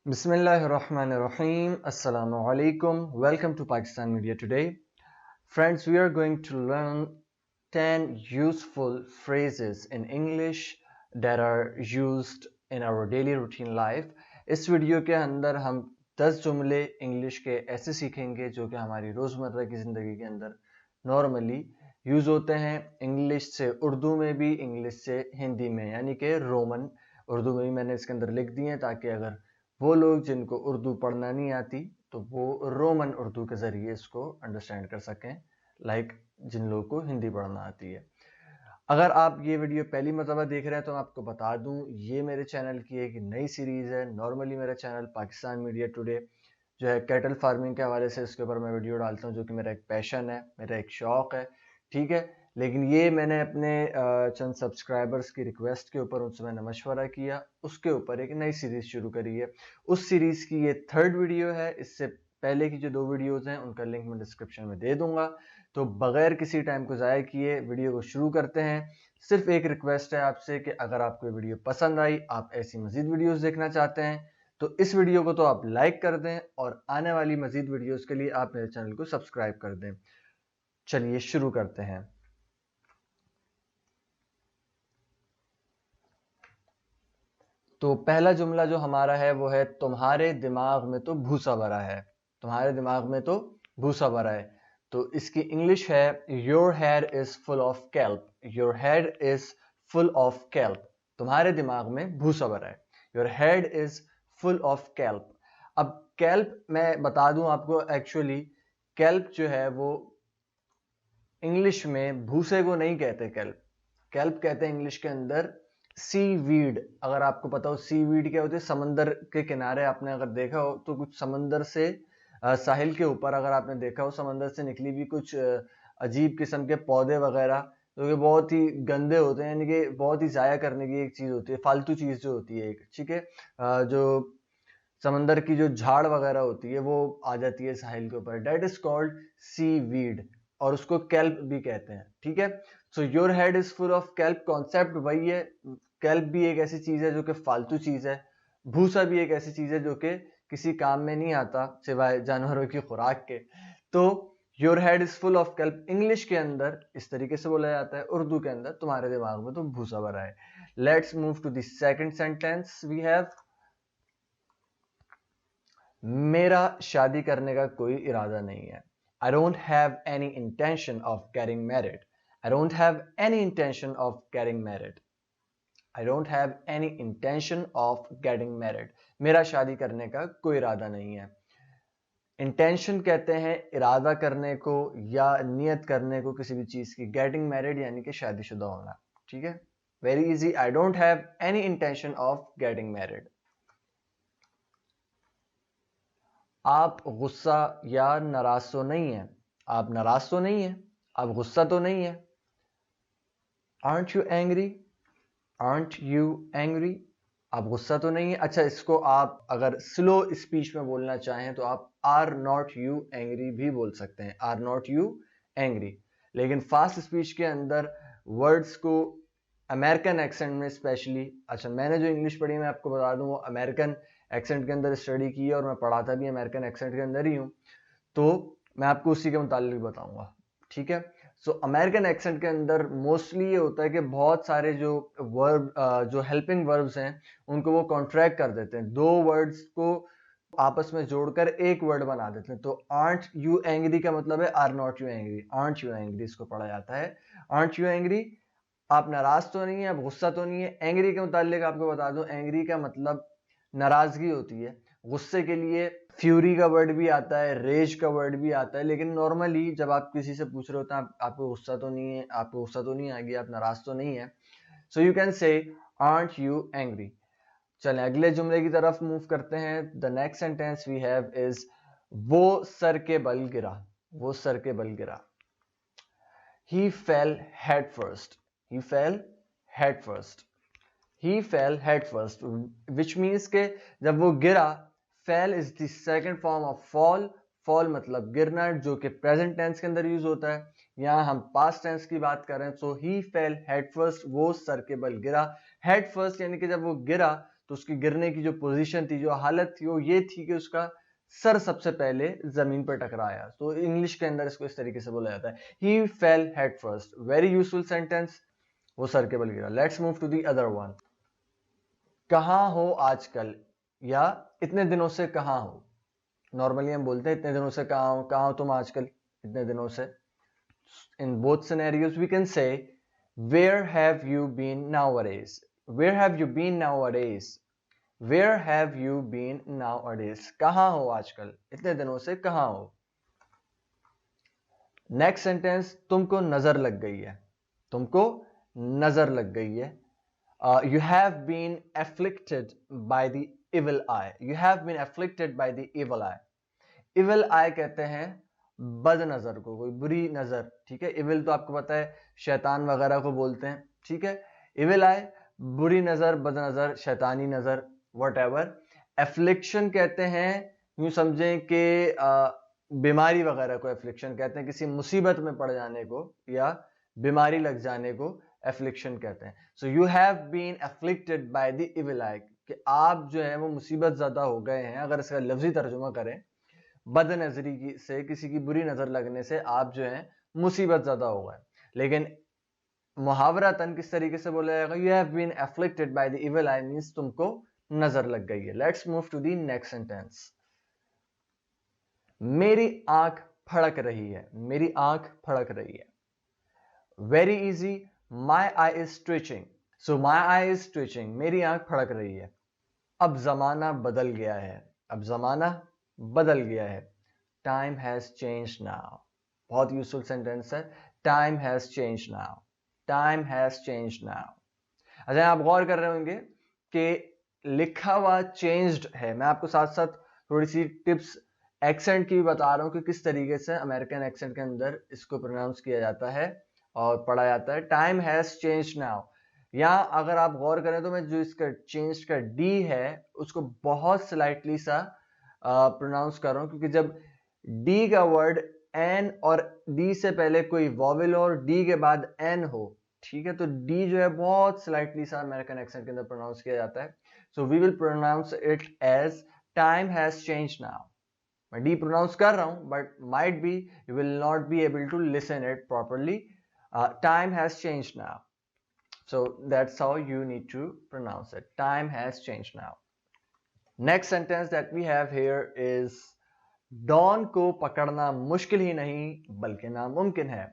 Bismillahirrahmanirrahim. Assalamu alaikum. Welcome to Pakistan Media Today. Friends, we are going to learn 10 useful phrases in English that are used in our daily routine life. इस video के अंदर हम 10 जुमले English के ऐसे सीखेंगे जो कि हमारी रोज़मर्रा की ज़िंदगी के अंदर नॉर्मली यूज़ होते हैं, इंग्लिश से उर्दू में भी, इंग्लिश से हिंदी में, यानी कि रोमन उर्दू में भी मैंने इसके अंदर लिख दिए हैं ताकि अगर वो लोग जिनको उर्दू पढ़ना नहीं आती तो वो रोमन उर्दू के ज़रिए इसको अंडरस्टैंड कर सकें, लाइक जिन लोगों को हिंदी पढ़ना आती है। अगर आप ये वीडियो पहली मरतबा देख रहे हैं तो मैं आपको बता दूं, ये मेरे चैनल की एक नई सीरीज़ है। नॉर्मली मेरा चैनल पाकिस्तान मीडिया टुडे जो है कैटल फार्मिंग के हवाले से इसके ऊपर मैं वीडियो डालता हूँ, जो कि मेरा एक पैशन है, मेरा एक शौक़ है, ठीक है। लेकिन ये मैंने अपने चंद सब्सक्राइबर्स की रिक्वेस्ट के ऊपर उनसे मैंने मशवरा किया, उसके ऊपर एक नई सीरीज़ शुरू करी है। उस सीरीज़ की ये 3rd वीडियो है। इससे पहले की जो 2 वीडियोज़ हैं उनका लिंक मैं डिस्क्रिप्शन में दे दूंगा। तो बगैर किसी टाइम को ज़ाया किए वीडियो को शुरू करते हैं। सिर्फ एक रिक्वेस्ट है आपसे कि अगर आपको वीडियो पसंद आई, आप ऐसी मज़ीद वीडियोज़ देखना चाहते हैं तो इस वीडियो को तो आप लाइक कर दें और आने वाली मज़ीद वीडियोज़ के लिए आप मेरे चैनल को सब्सक्राइब कर दें। चलिए शुरू करते हैं। तो पहला जुमला जो हमारा है वो है, तुम्हारे दिमाग में तो भूसा भरा है। तुम्हारे दिमाग में तो भूसा भरा है। तो इसकी इंग्लिश है, your head is full of kelp. Your head is full of kelp. तुम्हारे दिमाग में भूसा भरा है। Your head is full of kelp. अब कैल्प मैं बता दूं आपको, एक्चुअली कैल्प जो है वो इंग्लिश में भूसे को नहीं कहते। कैल्प कैल्प कहते हैं इंग्लिश के अंदर सी वीड। अगर आपको पता हो सी वीड क्या होती है, समंदर के किनारे आपने अगर देखा हो तो कुछ समंदर से साहिल के ऊपर अगर आपने देखा हो समंदर से निकली भी कुछ अजीब किस्म के पौधे वगैरह जो कि बहुत ही गंदे होते हैं, यानी कि बहुत ही जाया करने की एक चीज होती है, फालतू चीज जो होती है एक, ठीक है। जो समंदर की जो झाड़ वगैरह होती है वो आ जाती है साहिल के ऊपर, that is called seaweed, और उसको कैल्प भी कहते हैं, ठीक है। So your head is full of kelp, concept वही है। कैल्प भी एक ऐसी चीज है जो कि फालतू चीज है। भूसा भी एक ऐसी चीज है जो कि किसी काम में नहीं आता सिवाय जानवरों की खुराक के। तो your head is full of kelp English के अंदर इस तरीके से बोला जाता है, उर्दू के अंदर तुम्हारे दिमाग में तो भूसा भरा है। Let's move to the second sentence. We have, मेरा शादी करने का कोई इरादा नहीं है। I don't have any intention of getting married. I don't have any intention of getting married. I don't have any intention of getting married. मेरा शादी करने का कोई इरादा नहीं है। इंटेंशन कहते हैं इरादा करने को या नियत करने को किसी भी चीज की। गेटिंग मैरिड यानी कि शादीशुदा होना, ठीक है। Very easy. I don't have any intention of getting married. आप गुस्सा या नाराज तो नहीं है। आप नाराज तो नहीं है, आप गुस्सा तो नहीं है। Aren't you angry? Aren't you angry? आप गुस्सा तो नहीं है। अच्छा, इसको आप अगर स्लो स्पीच में बोलना चाहें तो आप आर नॉट यू एंग्री भी बोल सकते हैं, आर नॉट यू एंग्री। लेकिन फास्ट स्पीच के अंदर वर्ड्स को अमेरिकन एक्सेंट में स्पेशली, अच्छा मैंने जो इंग्लिश पढ़ी मैं आपको बता दूं वो अमेरिकन एक्सेंट के अंदर स्टडी की है और मैं पढ़ाता भी अमेरिकन एक्सेंट के अंदर ही हूं, तो मैं आपको उसी के मुतालिक बताऊंगा, ठीक है। सो अमेरिकन एक्सेंट के अंदर मोस्टली ये होता है कि बहुत सारे जो वर्ब, जो हेल्पिंग वर्ब्स हैं उनको वो कॉन्ट्रैक्ट कर देते हैं, दो वर्ड्स को आपस में जोड़कर एक वर्ड बना देते हैं। तो आर्ट यू एंग्री का मतलब है are not you angry, aren't you angry इसको पढ़ा जाता है। आर्ट यू एंग्री, आप नाराज तो नहीं है, आप गुस्सा तो नहीं है। एंग्री के मुतालिक आपको बता दूं, एंग्री का मतलब नाराजगी होती है। गुस्से के लिए फ्यूरी का वर्ड भी आता है, रेज का वर्ड भी आता है, लेकिन नॉर्मली जब आप किसी से पूछ रहे होते हैं आपको गुस्सा तो नहीं है, आपको गुस्सा तो नहीं आएगी, आप नाराज तो नहीं है, so you can say aren't you angry. चलें अगले जुमले की तरफ मूव करते हैं। The next sentence we have is, वो सर के बल गिरा। वो सर के बल गिरा। He fell head first. He fell head first. He fell head first, which means के जब वो गिरा, fell is the second form of fall. fall मतलब गिरना, जो कि प्रेजेंट टेंस के अंदर यूज होता है। यहाँ हम पास्ट टेंस की बात कर रहे हैं। सो ही फेल हेड फर्स्ट, वो सर के बल गिरा। हेड फर्स्ट यानी कि जब वो गिरा तो उसकी गिरने की जो पोजीशन थी, जो हालत थी, वो ये थी कि उसका सर सबसे पहले जमीन पर टकराया। तो इंग्लिश के अंदर इसको इस तरीके से बोला जाता है, he fell head first. Very useful sentence, वो सर के बल गिरा। Let's move to the other one. कहाँ हो आजकल, या इतने दिनों से कहाँ हो। नॉर्मली हम बोलते हैं इतने दिनों से कहाँ हो तुम आजकल, इतने दिनों से। In both scenarios we can say where have you been nowadays, where have you been nowadays, where have you been nowadays. कहाँ हो आजकल, इतने दिनों से कहाँ हो। नेक्स्ट सेंटेंस, तुमको नजर लग गई है, तुमको नजर लग गई है। You have been afflicted by the evil eye. You have been afflicted by the evil eye. Evil eye कहते हैं बद नजर को, कोई बुरी नजर, ठीक है। evil तो आपको पता है शैतान वगैरह को बोलते हैं, ठीक है। evil eye बुरी नजर, बद नजर, शैतानी नजर, whatever. affliction कहते हैं, यूं समझें कि बीमारी वगैरह को affliction कहते हैं, किसी मुसीबत में पड़ जाने को या बीमारी लग जाने को एफ्लिक्शन कहते हैं। So you have been afflicted by the evil eye, कि आप जो है वो मुसीबत ज्यादा हो गए हैं। अगर इसका लफ्जी तर्जुमा करें, बदनजरी से, किसी की बुरी नजर लगने से आप जो है मुसीबत ज्यादा हो गए। लेकिन मुहावरतन किस तरीके से बोला जाएगा, you have been afflicted by the evil eye means तुमको नजर लग गई है। Let's move to the next sentence. मेरी आंख फड़क रही है, मेरी आंख फड़क रही है। Very easy, My eye is twitching. So my eye is twitching. मेरी आंख फड़क रही है। अब जमाना बदल गया है, अब जमाना बदल गया है। Time has changed now. बहुत यूजफुल सेंटेंस है। Time has changed now. Time has changed now. अच्छा, आप गौर कर रहे होंगे कि लिखा हुआ changed है। मैं आपको साथ साथ थोड़ी सी टिप्स एक्सेंट की भी बता रहा हूं कि किस तरीके से अमेरिकन एक्सेंट के अंदर इसको प्रोनाउंस किया जाता है और पढ़ा जाता है। टाइम हैज चेंज नाउ, यहाँ अगर आप गौर करें तो मैं जो इसका चेंज का डी है उसको बहुत स्लाइटली सा प्रोनाउंस कर रहा हूँ, क्योंकि जब डी का वर्ड एन और डी से पहले कोई वॉवेल और डी के बाद एन हो, ठीक है, तो डी जो है बहुत स्लाइटली सा अमेरिकन एक्सेंट के अंदर प्रोनाउंस किया जाता है। So we will pronounce it as time has change now. मैं डी प्रोनाउंस कर रहा हूं but might be you will not be able to listen it properly. Time has changed now. So that's how you need to pronounce it. Time has changed now. Next sentence that we have here is Don को पकड़ना मुश्किल ही नहीं बल्कि नामुमकिन है।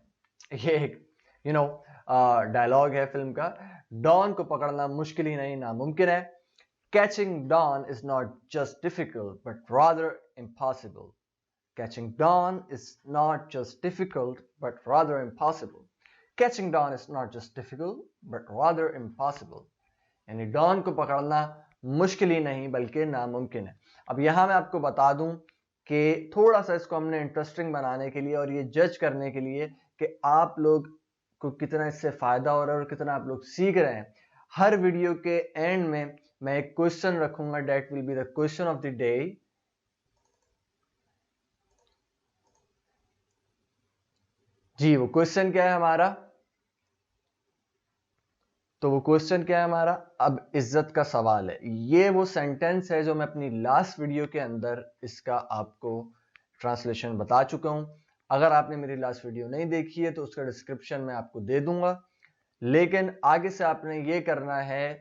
ये एक dialogue है फिल्म का। डॉन को पकड़ना मुश्किल ही नहीं नामुमकिन है। Catching Dawn is not just difficult but rather impossible. Catching Dawn is not just difficult but rather impossible. Catching dawn is not just difficult but rather impossible. यानी डॉन को पकड़ना मुश्किल ही नहीं बल्कि नामुमकिन है। अब यहां मैं आपको बता दूं कि थोड़ा सा इसको हमने इंटरेस्टिंग बनाने के लिए और ये जज करने के लिए कि आप लोग को कितना इससे फायदा हो रहा है और कितना आप लोग सीख रहे हैं, हर वीडियो के एंड में मैं एक क्वेश्चन रखूंगा, that will be the question of the day. जी, वो क्वेश्चन क्या है हमारा? तो वो क्वेश्चन क्या है हमारा? अब इज्जत का सवाल है। ये वो सेंटेंस है जो मैं अपनी लास्ट वीडियो के अंदर इसका आपको ट्रांसलेशन बता चुका हूं। अगर आपने मेरी लास्ट वीडियो नहीं देखी है तो उसका डिस्क्रिप्शन में आपको दे दूंगा। लेकिन आगे से आपने ये करना है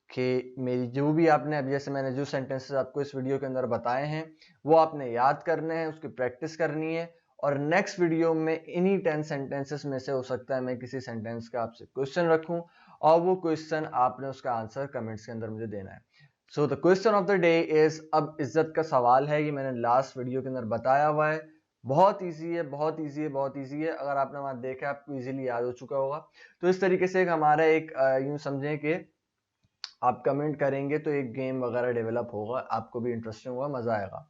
कि मेरी जो भी आपने अब जैसे मैंने जो सेंटेंसेस आपको इस वीडियो के अंदर बताए हैं वो आपने याद करने हैं, उसकी प्रैक्टिस करनी है। और नेक्स्ट वीडियो में इन्हीं 10 सेंटेंसेस में से हो सकता है मैं किसी सेंटेंस का आपसे क्वेश्चन रखूं और वो क्वेश्चन आपने उसका आंसर कमेंट्स के अंदर मुझे देना है। So the question of the day is, अब इज्जत का सवाल है। ये मैंने लास्ट वीडियो के अंदर बताया हुआ है। बहुत ईजी है, बहुत ईजी है, बहुत ईजी है। अगर आपने वहां देखा आपको इजीली याद हो चुका होगा। तो इस तरीके से हमारा एक यूं समझें कि आप कमेंट करेंगे तो एक गेम वगैरह डेवलप होगा, आपको भी इंटरेस्टिंग होगा, मजा आएगा।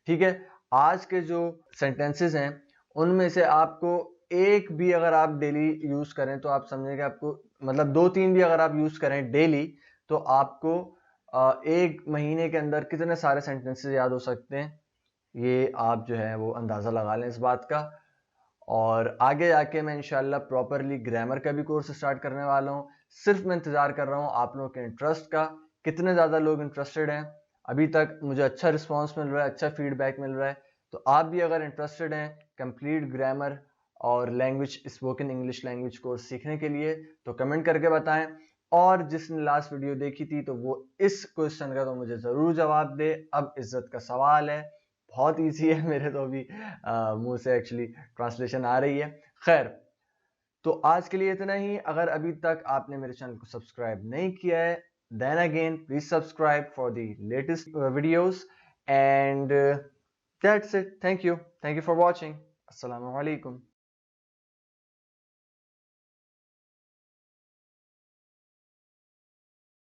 ठीक है, आज के जो सेंटेंसेस हैं उनमें से आपको एक भी अगर आप डेली यूज करें तो आप समझेंगे आपको, मतलब 2-3 भी अगर आप यूज करें डेली तो आपको एक महीने के अंदर कितने सारे सेंटेंसेस याद हो सकते हैं, ये आप जो है वो अंदाजा लगा लें इस बात का। और आगे जाके मैं इंशाल्लाह प्रॉपरली ग्रामर का भी कोर्स स्टार्ट करने वाला हूँ। सिर्फ मैं इंतजार कर रहा हूँ आप लोगों के इंटरेस्ट का कितने ज़्यादा लोग इंटरेस्टेड हैं। अभी तक मुझे अच्छा रिस्पांस मिल रहा है, अच्छा फीडबैक मिल रहा है। तो आप भी अगर इंटरेस्टेड हैं कंप्लीट ग्रामर और language spoken English language course सीखने के लिए तो कमेंट करके बताएं। और जिसने लास्ट वीडियो देखी थी तो वो इस क्वेश्चन का तो मुझे ज़रूर जवाब दे। अब इज्जत का सवाल है, बहुत ईजी है, मेरे तो अभी मुंह से एक्चुअली ट्रांसलेशन आ रही है। खैर, तो आज के लिए इतना ही। अगर अभी तक आपने मेरे चैनल को सब्सक्राइब नहीं किया है then again please subscribe for the latest videos and that's it. Thank you for watching. Assalamu alaikum.